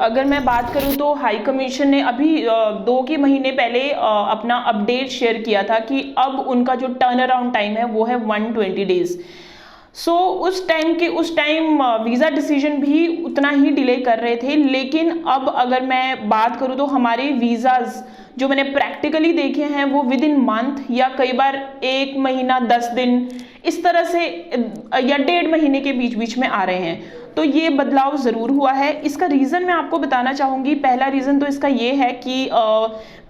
अगर मैं बात करूं तो हाई कमीशन ने अभी 2 महीने पहले अपना अपडेट शेयर किया था कि अब उनका जो टर्न अराउंड टाइम है वो है 120 डेज। उस टाइम वीज़ा डिसीजन भी उतना ही डिले कर रहे थे, लेकिन अब अगर मैं बात करूं तो हमारे वीज़ाज जो मैंने प्रैक्टिकली देखे हैं वो विद इन मंथ या कई बार 1 महीना 10 दिन इस तरह से या 1.5 महीने के बीच बीच में आ रहे हैं। तो ये बदलाव ज़रूर हुआ है। इसका रीज़न मैं आपको बताना चाहूँगी। पहला रीज़न तो इसका ये है कि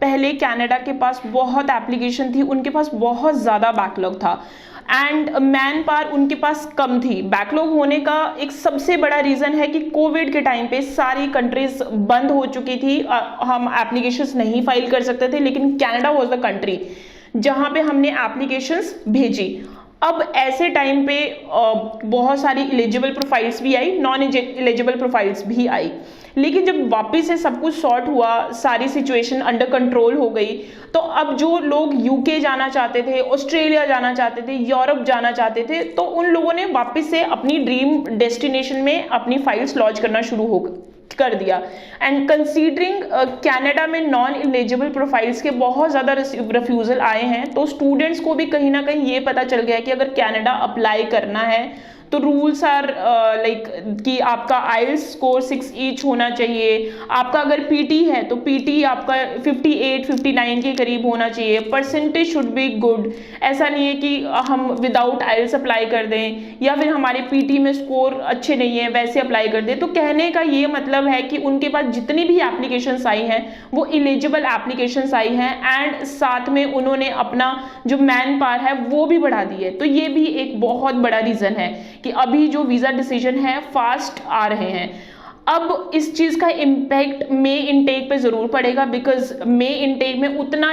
पहले कनाडा के पास बहुत एप्लीकेशन थी, उनके पास बहुत ज़्यादा बैकलॉग था एंड मैन पावर उनके पास कम थी। बैकलॉग होने का एक सबसे बड़ा रीज़न है कि कोविड के टाइम पे सारी कंट्रीज बंद हो चुकी थी, हम एप्लीकेशंस नहीं फाइल कर सकते थे, लेकिन कनाडा वाज द कंट्री जहाँ पे हमने एप्लीकेशंस भेजी। अब ऐसे टाइम पे बहुत सारी एलिजिबल प्रोफाइल्स भी आई, नॉन एलिजिबल प्रोफाइल्स भी आई, लेकिन जब वापस से सब कुछ सॉर्ट हुआ, सारी सिचुएशन अंडर कंट्रोल हो गई, तो अब जो लोग यूके जाना चाहते थे, ऑस्ट्रेलिया जाना चाहते थे, यूरोप जाना चाहते थे, तो उन लोगों ने वापस से अपनी ड्रीम डेस्टिनेशन में अपनी फाइल्स लॉन्च करना शुरू कर दिया। एंड कंसीडरिंग कनाडा में नॉन एलिजिबल प्रोफाइल्स के बहुत ज़्यादा रिफ्यूज़ल आए हैं, तो स्टूडेंट्स को भी कहीं ना कहीं ये पता चल गया कि अगर कनाडा अप्लाई करना है तो रूल्स आर लाइक कि आपका आइल्स स्कोर 6 ईच होना चाहिए, आपका अगर पीटी है तो पीटी आपका 58-59 के करीब होना चाहिए, परसेंटेज शुड बी गुड। ऐसा नहीं है कि हम विदाउट आइल्स अप्लाई कर दें या फिर हमारे पीटी में स्कोर अच्छे नहीं है वैसे अप्लाई कर दें। तो कहने का ये मतलब है कि उनके पास जितनी भी एप्लीकेशंस आई हैं वो एलिजिबल एप्लीकेशंस आई हैं एंड साथ में उन्होंने अपना जो मैन पावर है वो भी बढ़ा दी है। तो ये भी एक बहुत बड़ा रीज़न है कि अभी जो वीज़ा डिसीजन है फास्ट आ रहे हैं। अब इस चीज़ का इम्पैक्ट मे इनटेक पे ज़रूर पड़ेगा, बिकॉज मे इनटेक में उतना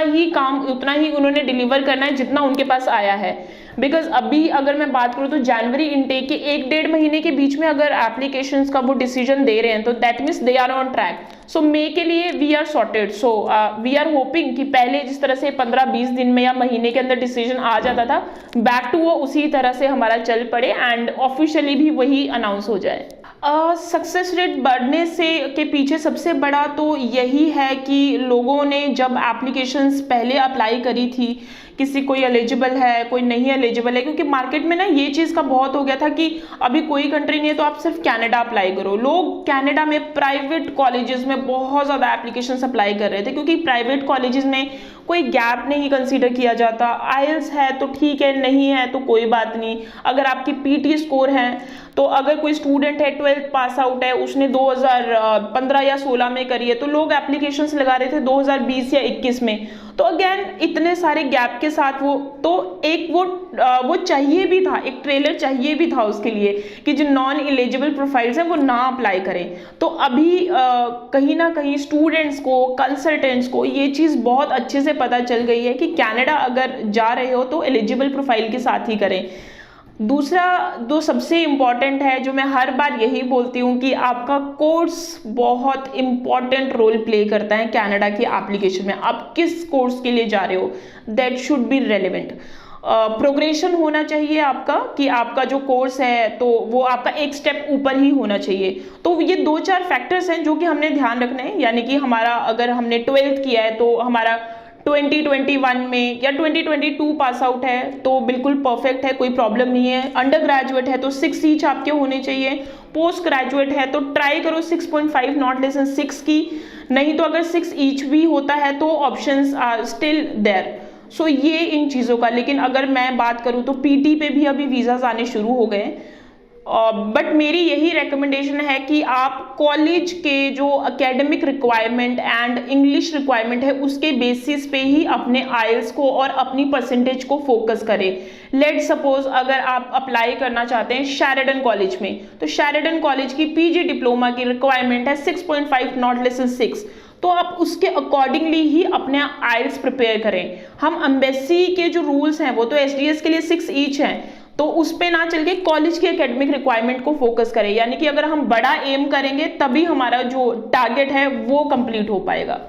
ही उन्होंने डिलीवर करना है जितना उनके पास आया है। बिकॉज अभी अगर मैं बात करूँ तो जनवरी इनटेक के 1-1.5 महीने के बीच में अगर एप्लीकेशंस का वो डिसीजन दे रहे हैं तो that means they are on track. So May के लिए we are sorted. So we are hoping कि पहले जिस तरह से 15-20 दिन में या महीने के अंदर डिसीजन आ जाता था, बैक टू वो उसी तरह से हमारा चल पड़े एंड ऑफिशियली भी वही अनाउंस हो जाए। सक्सेस रेट बढ़ने से के पीछे सबसे बड़ा तो यही है कि लोगों ने जब एप्लीकेशंस पहले अप्लाई करी थी, किसी कोई एलिजिबल है कोई नहीं एलिजिबल है, क्योंकि मार्केट में ना ये चीज़ का बहुत हो गया था कि अभी कोई कंट्री नहीं है तो आप सिर्फ कनाडा अप्लाई करो। लोग कनाडा में प्राइवेट कॉलेजेस में बहुत ज़्यादा एप्लीकेशंस अप्लाई कर रहे थे, क्योंकि प्राइवेट कॉलेजेस में कोई गैप नहीं कंसीडर किया जाता। आइल्स है तो ठीक है, नहीं है तो कोई बात नहीं। अगर आपकी पीटी स्कोर है तो अगर कोई स्टूडेंट है 12th पास आउट है, उसने 2015 या 16 में करी है, तो लोग एप्लीकेशंस लगा रहे थे 2020 या 21 में। तो अगेन इतने सारे गैप के साथ वो चाहिए भी था, एक ट्रेलर चाहिए भी था उसके लिए कि जो नॉन एलिजिबल प्रोफाइल्स हैं वो ना अप्लाई करें। तो अभी कहीं ना कहीं स्टूडेंट्स को, कंसल्टेंट्स को ये चीज़ बहुत अच्छे से पता चल गई है कि कनाडा अगर जा रहे हो तो एलिजिबल प्रोफाइल के साथ ही करें। दूसरा जो सबसे इम्पॉर्टेंट है, जो मैं हर बार यही बोलती हूँ कि आपका कोर्स बहुत इम्पॉर्टेंट रोल प्ले करता है कनाडा की एप्लीकेशन में। आप किस कोर्स के लिए जा रहे हो that should be relevant. Progression होना चाहिए आपका, कि आपका जो कोर्स है तो वो आपका एक स्टेप ऊपर ही होना चाहिए। तो ये 2-4 फैक्टर्स हैं जो कि हमने ध्यान रखना है। यानी कि हमारा अगर हमने 12th किया है तो हमारा 2021 में या 2022 पास आउट है तो बिल्कुल परफेक्ट है, कोई प्रॉब्लम नहीं है। अंडर ग्रेजुएट है तो 6 ईच आपके होने चाहिए। पोस्ट ग्रेजुएट है तो ट्राई करो 6.5 नॉट लेस देन 6 की, नहीं तो अगर 6 ईच भी होता है तो ऑप्शंस आर स्टिल देयर। सो ये इन चीज़ों का। लेकिन अगर मैं बात करूँ तो पीटी पे भी अभी वीज़ाज आने शुरू हो गए, बट मेरी यही रिकमेंडेशन है कि आप कॉलेज के जो academic requirement and English requirement है उसके बेसिस पे ही अपने आइल्स को और अपनी परसेंटेज को फोकस करें। लेट सपोज अगर आप अप्लाई करना चाहते हैं शेरिडन कॉलेज में, तो शेरिडन कॉलेज की पीजी डिप्लोमा की रिक्वायरमेंट है 6.5 नॉट लेस देन 6, तो आप उसके अकॉर्डिंगली ही अपने आइल्स प्रिपेयर करें। हम एम्बेसी के जो रूल्स हैं वो तो एसडीएस के लिए 6 ईच हैं, तो उस पे ना चल के कॉलेज के एकेडमिक रिक्वायरमेंट को फोकस करें। यानी कि अगर हम बड़ा एम करेंगे तभी हमारा जो टारगेट है वो कंप्लीट हो पाएगा।